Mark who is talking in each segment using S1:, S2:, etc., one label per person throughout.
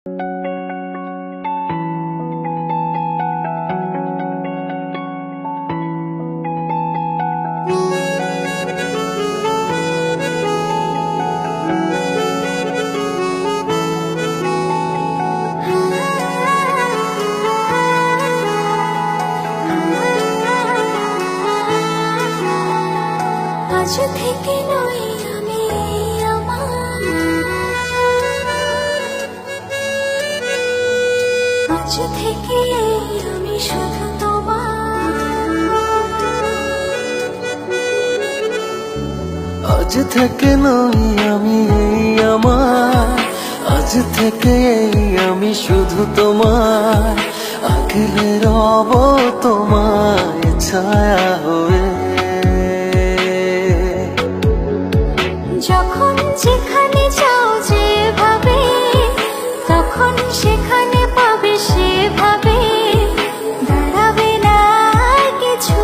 S1: আজ থেকে নই আমি আমার, আজ থেকে আমি শুধু তোমার।
S2: আজ থেকে নই আমি আমার, আজ থেকে আমি শুধু তোমার। আঁকলে রব তোমায় ছায়া হয়ে,
S1: যখন যেখানে যাও যেভাবে, তখন সেখানে পাবে সেভাবে। দাঁড়াবে না কিছু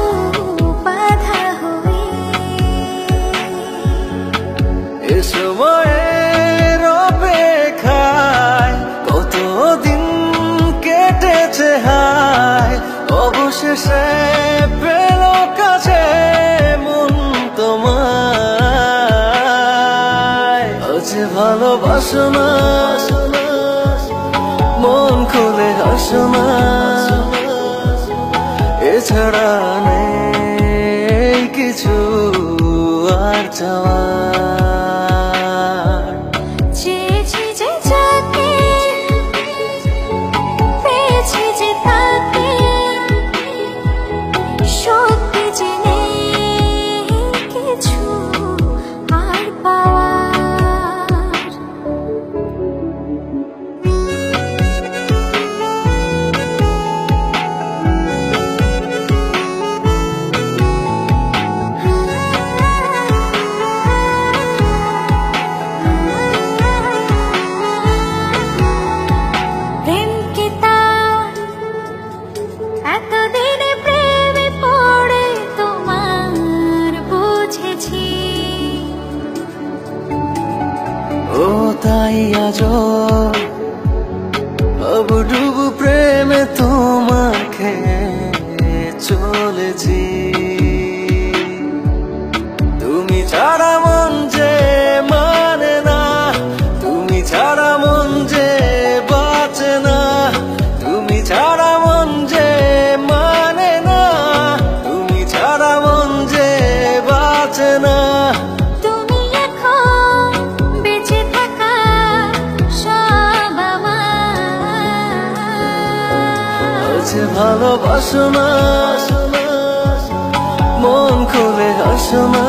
S1: বাধা হয়ে।
S2: এ সময়ে রবে খায় কতদিন কেটেছে হায়, অবশেষে পেল কাছে মন তোমায়। আজ ভালোবাসো না, মন খুলে হাসো না, এছাড়া নেই কিছু আর চাওয়া।
S1: চেয়েছি যে যাকে, পেয়েছি যে তাকে, সত্যি যে নেই কিছু আর পাওয়ার। প্রেমকে তার এতদিনে প্রেমে পড়ে তোমার বুঝেছি।
S2: ও তাই আজ ডুবু প্রেমে তোমাকে চলেছি। তুমি ছাড়া মন যে মানে না, তুমি ছাড়া মন যে বাঁচে না, তুমি ছাড়া মন যে মানে না, তুমি ছাড়া মন যে বাঁচে না।
S1: তুমি এখন বেঁচে থাকা সব আমার।
S2: আজ ভালোবাসো না, মন খুলে হাসো না,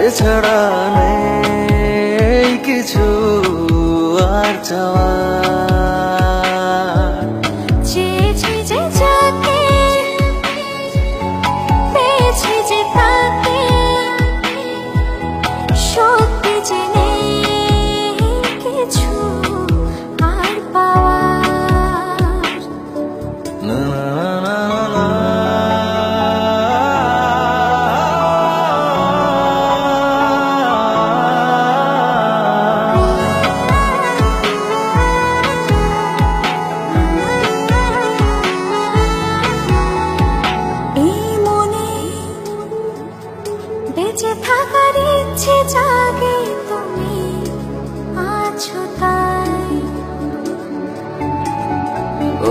S2: এছাড়া নেই কিছু আর চাওয়া।
S1: চেয়েছি যে যাকে, পেয়েছি যে তাকে, সত্যি যে নেই কিছু আর পাওয়ার।
S2: না না না
S1: এই মনে বেঁচে থাকার ইচ্ছে জাগে, তুমি আছো তাই।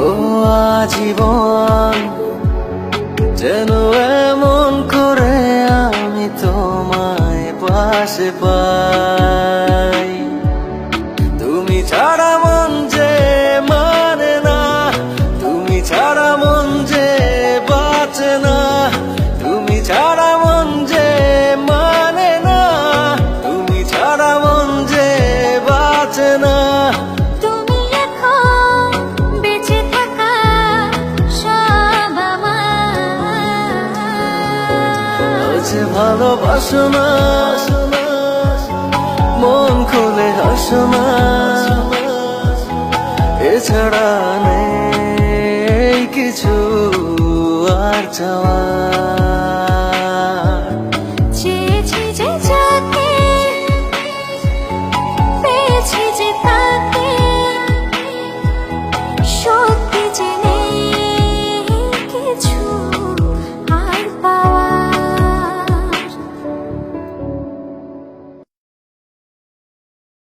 S2: ও আজীবন যেন এমন করে আমি তোমায় পাশে পাই। তুমি ছাড়া মন যে মানে না, তুমি ছাড়া মন যে বাঁচে না, তুমি ছাড়া মন যে মানে না, তুমি ছাড়া মন যে বাঁচে না।
S1: তুমি এখন বেঁচে থাকা সব আমার।
S2: আজ ভালোবাসো না, মন খুলে হাসো না, এছাড়া নেই কিছু আর চাওয়া।
S1: চেয়েছি যে যাকে, পেয়েছি যে তাকে, জেনে